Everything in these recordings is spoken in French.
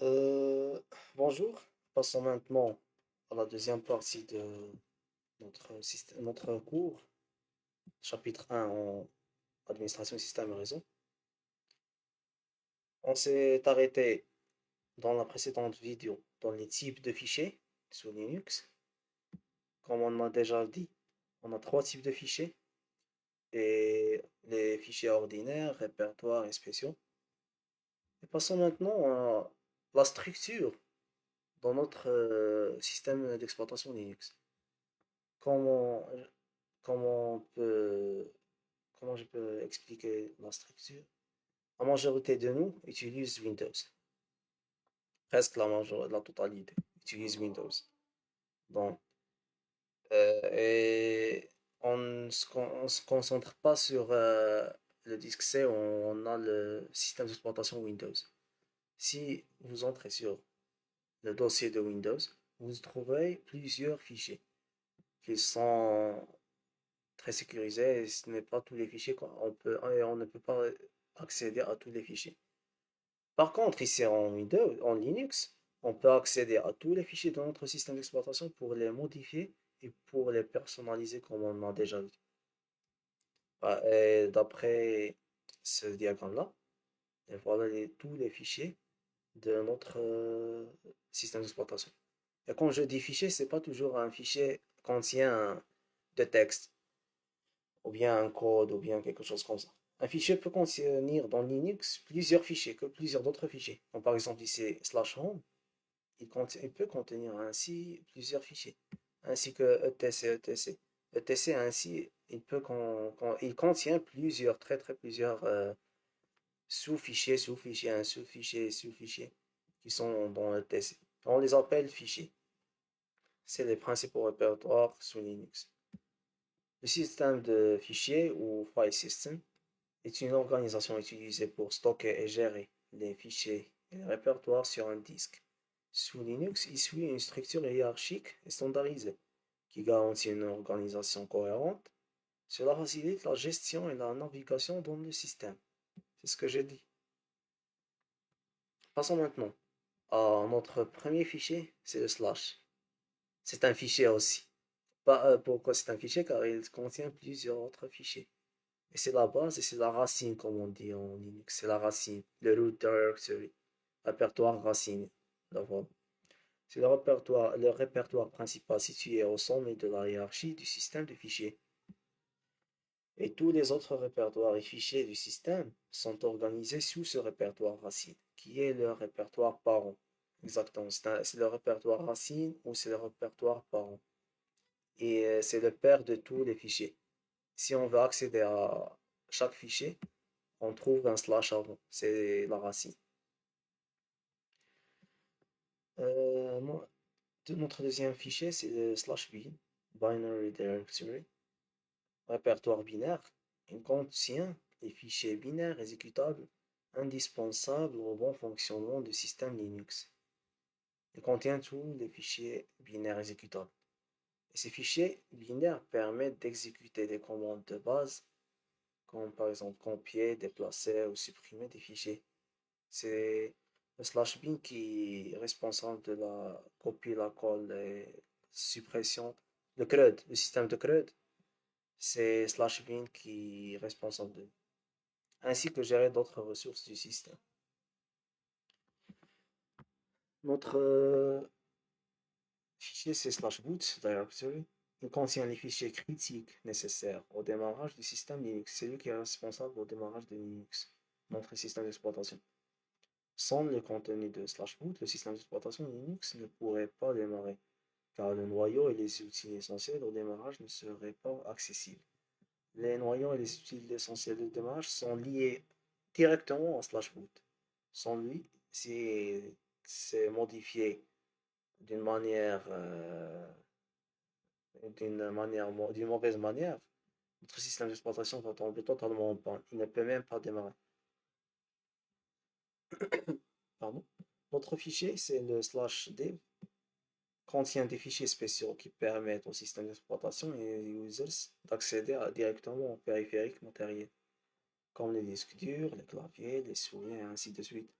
Euh, Bonjour, passons maintenant à la deuxième partie de notre cours, chapitre 1 en administration système et réseau. On s'est arrêté dans la précédente vidéo dans les types de fichiers sous Linux. Comme on a déjà dit, on a trois types de fichiers, et les fichiers ordinaires, répertoires et spéciaux. Et passons maintenant à la structure dans notre système d'exploitation Linux. Comment, comment on peut, comment je peux expliquer la structure? La majorité de nous utilise Windows. Presque la totalité utilise Windows. Donc, et on se concentre pas sur le disque C, on a le système d'exploitation Windows. Si vous entrez sur le dossier de Windows, vous trouverez plusieurs fichiers qui sont très sécurisé, et ce n'est pas tous les fichiers on ne peut pas accéder à tous les fichiers. Par contre, ici en Windows, en Linux, on peut accéder à tous les fichiers de notre système d'exploitation pour les modifier et pour les personnaliser comme on a déjà vu. Et d'après ce diagramme-là, et voilà tous les fichiers de notre système d'exploitation. Et quand je dis fichier, c'est pas toujours un fichier qui contient de texte, ou bien un code, ou bien quelque chose comme ça. Un fichier peut contenir dans Linux plusieurs fichiers, que plusieurs d'autres fichiers. Donc, par exemple, ici, slash home, il peut contenir ainsi plusieurs fichiers, ainsi que etc. etc ainsi, il contient plusieurs, plusieurs sous-fichiers, sous-fichiers, un sous-fichier, sous-fichiers, qui sont dans etc. On les appelle fichiers. C'est les principaux répertoires sous Linux. Le système de fichiers ou file system est une organisation utilisée pour stocker et gérer les fichiers et les répertoires sur un disque. Sous Linux, il suit une structure hiérarchique et standardisée qui garantit une organisation cohérente. Cela facilite la gestion et la navigation dans le système. C'est ce que j'ai dit. Passons maintenant à notre premier fichier, c'est le slash. C'est un fichier aussi. Pourquoi c'est un fichier? Car il contient plusieurs autres fichiers. Et c'est la base et c'est la racine, comme on dit en Linux. C'est la racine, le root directory, répertoire racine. D'abord. C'est le répertoire principal situé au sommet de la hiérarchie du système de fichiers. Et tous les autres répertoires et fichiers du système sont organisés sous ce répertoire racine, qui est le répertoire parent. Exactement, c'est le répertoire racine ou c'est le répertoire parent. Et c'est le père de tous les fichiers. Si on veut accéder à chaque fichier, on trouve un slash avant, c'est la racine. Euh, Notre deuxième fichier, c'est le slash bin, binary directory, répertoire binaire. Il contient les fichiers binaires exécutables indispensables au bon fonctionnement du système Linux. Il contient tous les fichiers binaires exécutables. Et ces fichiers binaires permettent d'exécuter des commandes de base, comme par exemple copier, déplacer ou supprimer des fichiers. C'est le slash bin qui est responsable de la copie, la colle et suppression. Le CRUD, le système de CRUD, c'est slash bin qui est responsable de, ainsi que gérer d'autres ressources du système. Notre fichier, c'est slash boot directory. Il contient les fichiers critiques nécessaires au démarrage du système Linux. C'est lui qui est responsable au démarrage de Linux, notre système d'exploitation. Sans le contenu de slash boot, le système d'exploitation Linux ne pourrait pas démarrer, car le noyau et les outils essentiels au démarrage ne seraient pas accessibles. Les noyaux et les outils essentiels de démarrage sont liés directement au slash boot. Sans lui, si c'est modifié d'une manière, d'une mauvaise manière, notre système d'exploitation va tomber totalement en panne. Il ne peut même pas démarrer. Pardon. Notre fichier, c'est le slash dev, contient des fichiers spéciaux qui permettent au système d'exploitation et aux users d'accéder directement aux périphériques matériels, comme les disques durs, les claviers, les souris, et ainsi de suite.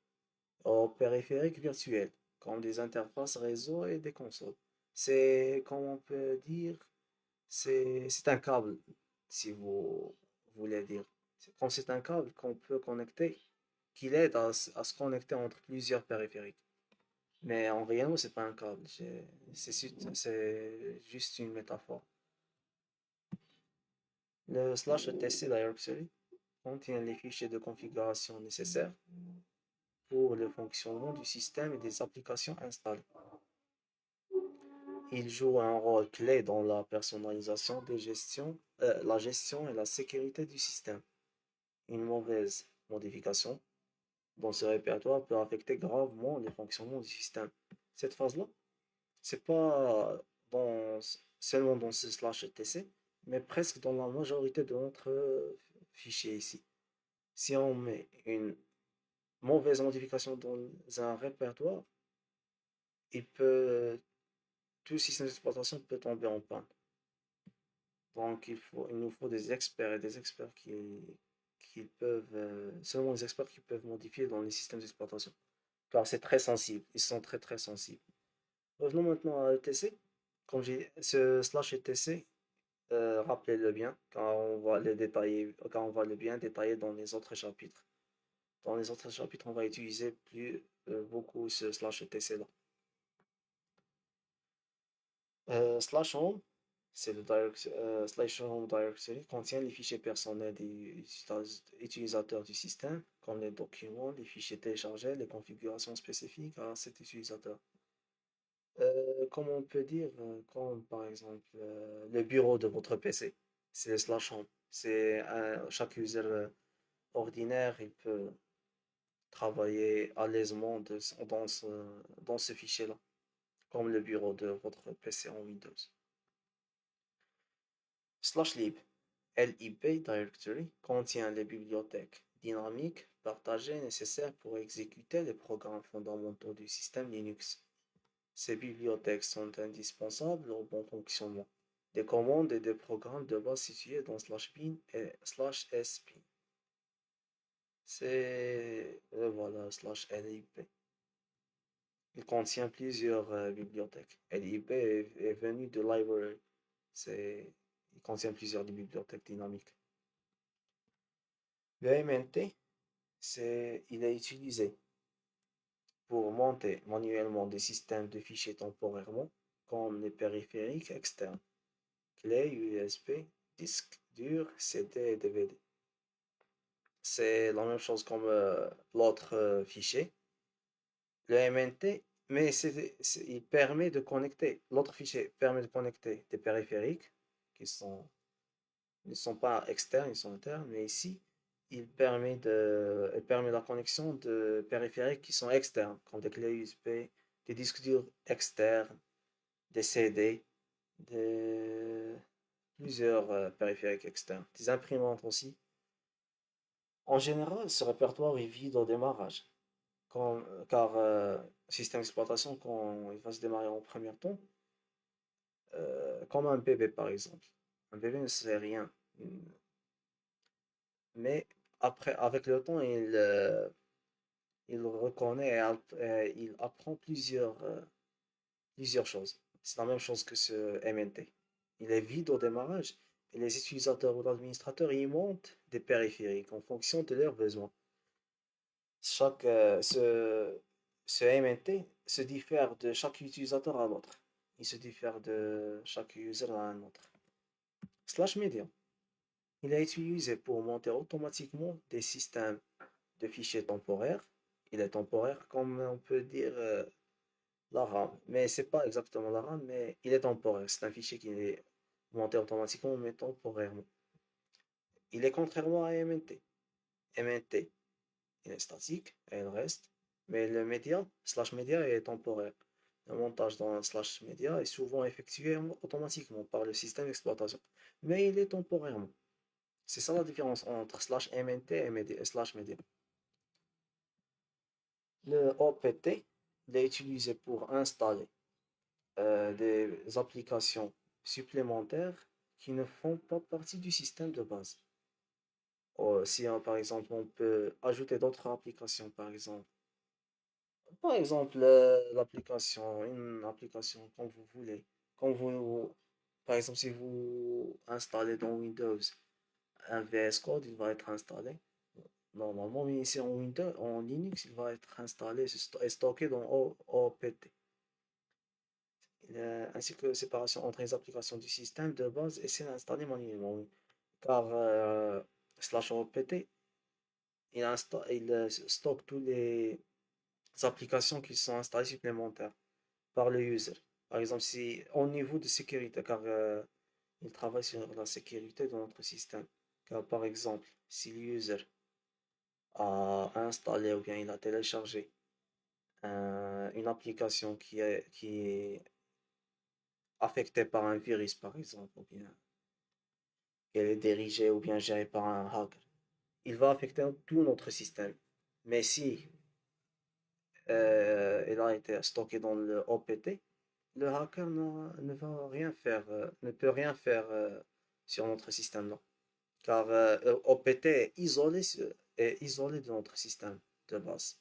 aux périphériques virtuels, comme des interfaces réseau et des consoles. C'est, comme on peut dire, c'est un câble, si vous voulez dire. Comme c'est un câble qu'on peut connecter, qu'il aide à se connecter entre plusieurs périphériques. Mais en réalité, c'est pas un câble, c'est juste une métaphore. Le slash etc directory contient les fichiers de configuration nécessaires pour le fonctionnement du système et des applications installées. Il joue un rôle clé dans la personnalisation la gestion et la sécurité du système. Une mauvaise modification dans ce répertoire peut affecter gravement le fonctionnement du système. Cette phase-là, c'est pas dans, seulement dans ce slash etc, mais presque dans la majorité de notre fichier ici. Si on met une mauvaise modification dans un répertoire, il peut, tout système d'exploitation peut tomber en panne. Donc il nous faut des experts et des experts qui peuvent, seulement les experts qui peuvent modifier dans les systèmes d'exploitation. Car c'est très sensible, ils sont très très sensibles. Revenons maintenant à ETC. Comme j'ai ce slash ETC, rappelez-le bien, car on va le bien détailler dans les autres chapitres. Dans les autres chapitres, on va utiliser beaucoup ce slash ETC là. Slash home, c'est slash home directory contient les fichiers personnels des utilisateurs du système, comme les documents, les fichiers téléchargés, les configurations spécifiques à cet utilisateur. Comme on peut dire, comme par exemple le bureau de votre PC, c'est le slash home. Chaque user ordinaire, il peut travailler à l'aisement dans ce fichier-là, comme le bureau de votre PC en Windows. Slash lib, lib directory, contient les bibliothèques dynamiques partagées nécessaires pour exécuter les programmes fondamentaux du système Linux. Ces bibliothèques sont indispensables au bon fonctionnement des commandes et des programmes de base situés dans slash bin et slash sbin. Voilà, slash lib. Il contient plusieurs bibliothèques. Lib est venu de library. Il contient plusieurs bibliothèques dynamiques. Le MNT, il est utilisé pour monter manuellement des systèmes de fichiers temporairement, comme les périphériques externes, clés USB, disques durs, CD et DVD. C'est la même chose comme l'autre fichier. Le MNT, mais il permet de connecter, l'autre fichier permet de connecter des périphériques qui ne sont pas externes, ils sont internes, mais ici, il permet la connexion de périphériques qui sont externes, comme des clés USB, des disques durs externes, des CD, plusieurs périphériques externes, des imprimantes aussi. En général, ce répertoire est vide au démarrage, car le système d'exploitation, quand il va se démarrer en premier temps, comme un bébé par exemple. Un bébé ne sait rien. Mais après, avec le temps, il reconnaît et il apprend plusieurs choses. C'est la même chose que ce MNT. Il est vide au démarrage et les utilisateurs ou l'administrateur y montent des périphériques en fonction de leurs besoins. Chaque, ce MNT se diffère de chaque utilisateur à l'autre. Il se diffère de chaque user à un autre. Slash Media. Il est utilisé pour monter automatiquement des systèmes de fichiers temporaires. Il est temporaire comme on peut dire la RAM. Mais c'est pas exactement la RAM, mais il est temporaire. C'est un fichier qui est monté automatiquement mais temporairement. Il est contrairement à MNT. MNT, il est statique et il reste. Mais le média, slash média est temporaire. Le montage dans slash média est souvent effectué automatiquement par le système d'exploitation. Mais il est temporairement. C'est ça la différence entre slash MNT et slash média. Le OPT, il est utilisé pour installer des applications supplémentaires qui ne font pas partie du système de base. Si par exemple on peut ajouter d'autres applications, par exemple, Par exemple, une application comme vous voulez. Quand vous, par exemple, si vous installez dans Windows un VS Code, il va être installé. Normalement, mais ici en Windows, en Linux, il va être installé et stocké dans OPT. Ainsi que séparation entre les applications du système de base et celles installées manuellement. Oui. Car slash OPT, il stocke toutes les applications qui sont installées supplémentaires par le user. Par exemple, si au niveau de sécurité, car il travaille sur la sécurité de notre système. Car par exemple, si le user a installé ou bien il a téléchargé une application qui est affectée par un virus, par exemple, ou bien qu'elle est dirigée ou bien gérée par un hacker, il va affecter tout notre système. Mais si elle a été stockée dans le OPT, le hacker ne va rien faire, ne peut rien faire sur notre système-là. Car OPT est isolé de notre système de base.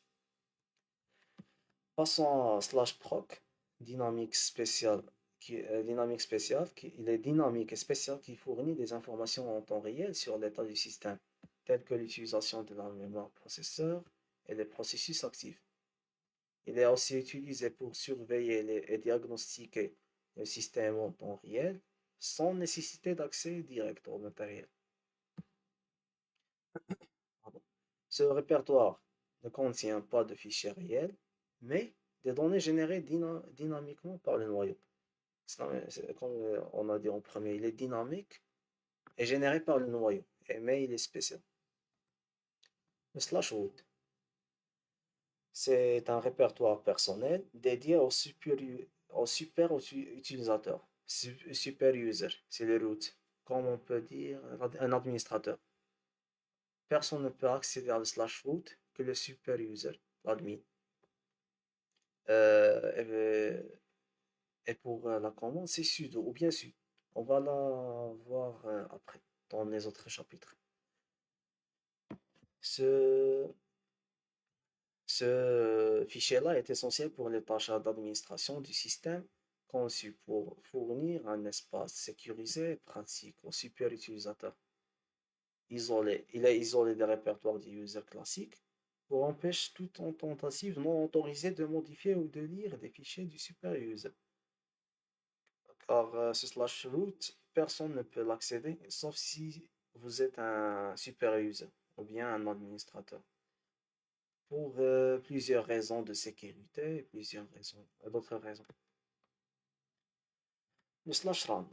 Passons à slash proc, dynamique spéciale, il est dynamique et spécial qui fournit des informations en temps réel sur l'état du système, telles que l'utilisation de la mémoire processeur et des processus actifs. Il est aussi utilisé pour surveiller et diagnostiquer le système en temps réel sans nécessité d'accès direct au matériel. Pardon. Ce répertoire ne contient pas de fichiers réels, mais des données générées dynamiquement par le noyau. Comme on a dit en premier, il est dynamique et généré par le noyau, mais il est spécial. Le slash root, c'est un répertoire personnel dédié au super utilisateur, super user, c'est le root, comme on peut dire un administrateur. Personne ne peut accéder à le slash root que le super user, l'admin. Euh, et pour la commande, c'est sudo ou bien su. On va la voir après, dans les autres chapitres. Ce, ce fichier-là est essentiel pour les tâches d'administration du système, conçu pour fournir un espace sécurisé et pratique aux super utilisateurs. Il est isolé des répertoires du user classique pour empêcher toute tentative non autorisée de modifier ou de lire des fichiers du super user. Car ce slash root, personne ne peut l'accéder sauf si vous êtes un super user ou bien un administrateur. Pour plusieurs raisons de sécurité et plusieurs raisons, d'autres raisons. Le slash run,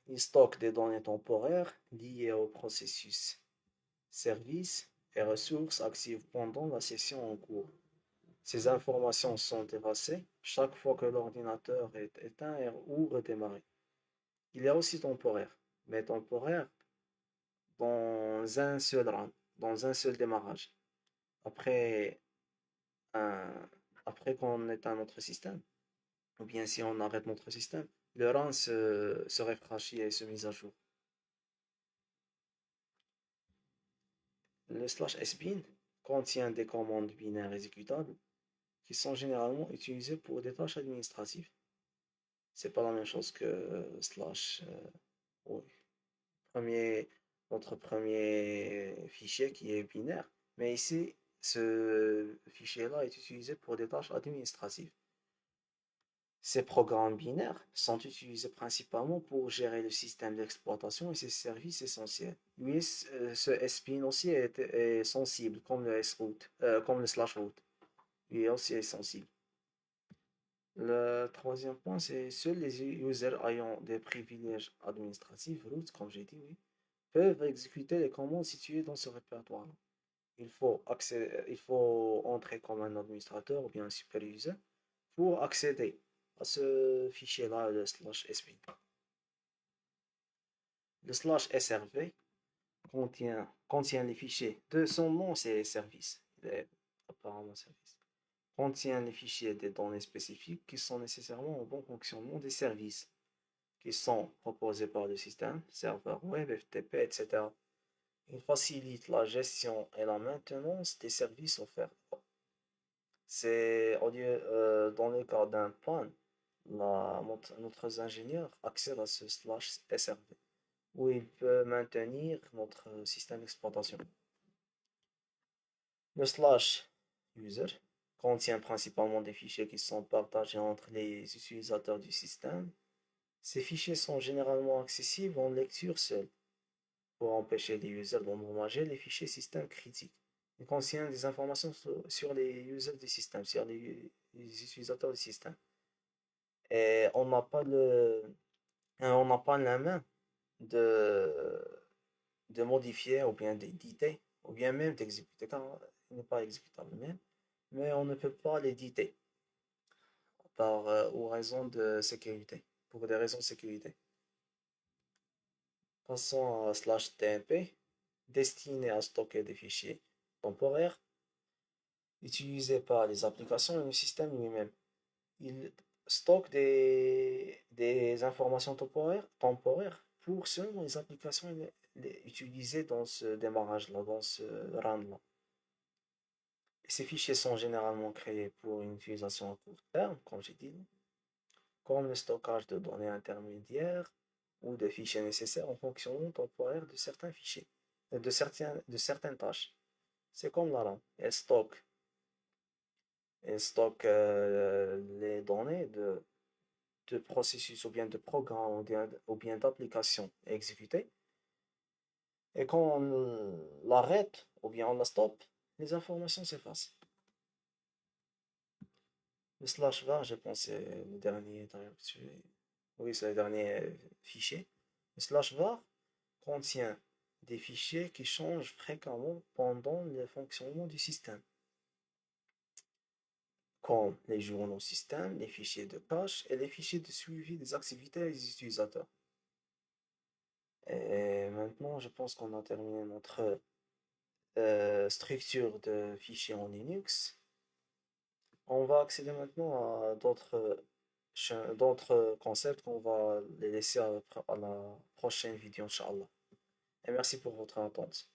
il stocke des données temporaires liées au processus, services et ressources actives pendant la session en cours. Ces informations sont effacées chaque fois que l'ordinateur est éteint ou redémarré. Il est aussi temporaire, mais temporaire dans un seul run, dans un seul démarrage. Après, un, après qu'on éteint notre système, ou bien si on arrête notre système, le run se rafraîchit et se mise à jour. Le slash sbin contient des commandes binaires exécutables qui sont généralement utilisées pour des tâches administratives. C'est pas la même chose que slash. Oui. Premier, notre premier fichier qui est binaire. Mais ici, ce fichier-là est utilisé pour des tâches administratives. Ces programmes binaires sont utilisés principalement pour gérer le système d'exploitation et ses services essentiels. Lui, ce SPIN aussi est sensible, comme le sroot, comme le slash root. Lui aussi est sensible. Le troisième point, c'est seuls les users ayant des privilèges administratifs, root, comme j'ai dit, oui, peuvent exécuter les commandes situées dans ce répertoire. Il faut entrer comme un administrateur ou bien un super user pour accéder à ce fichier-là, le slash sp. Le slash srv contient les fichiers de son nom, c'est service. Il est apparemment service. Contient les fichiers des données spécifiques qui sont nécessairement au bon fonctionnement des services qui sont proposés par le système, serveur web, FTP, etc. Il facilite la gestion et la maintenance des services offerts. C'est au lieu, dans le cas d'un panne, notre ingénieur accède à ce slash SRV, où il peut maintenir notre système d'exploitation. Le slash user contient principalement des fichiers qui sont partagés entre les utilisateurs du système. Ces fichiers sont généralement accessibles en lecture seule pour empêcher les users d'endommager les fichiers système critiques. Il contient des informations sur les users du système, sur les utilisateurs du système. Et on n'a pas la main de, de modifier ou bien d'éditer ou bien même d'exécuter, car il n'est pas exécutable même, mais on ne peut pas l'éditer ou raison de sécurité, pour des raisons de sécurité. Passons à slash TMP, destiné à stocker des fichiers temporaires utilisés par les applications et le système lui-même. Il stocke des informations temporaires pour seulement les applications utilisées dans ce démarrage-là, dans ce run-là. Ces fichiers sont généralement créés pour une utilisation à court terme, comme j'ai dit, comme le stockage de données intermédiaires ou de fichiers nécessaires en fonctionnement temporaire de certains fichiers, de certaines tâches. C'est comme la RAM. Elle stocke les données de processus ou bien de programmes ou bien d'applications exécutées. Et quand on l'arrête ou bien on la stoppe, les informations s'effacent. Le slash var, je pense, c'est le dernier. Oui, c'est le dernier fichier. Le slash var contient des fichiers qui changent fréquemment pendant le fonctionnement du système, comme les journaux système, les fichiers de cache et les fichiers de suivi des activités des utilisateurs. Et maintenant, je pense qu'on a terminé notre structure de fichiers en Linux. On va accéder maintenant à d'autres concepts qu'on va les laisser à la prochaine vidéo, Inch'Allah. Et merci pour votre attente.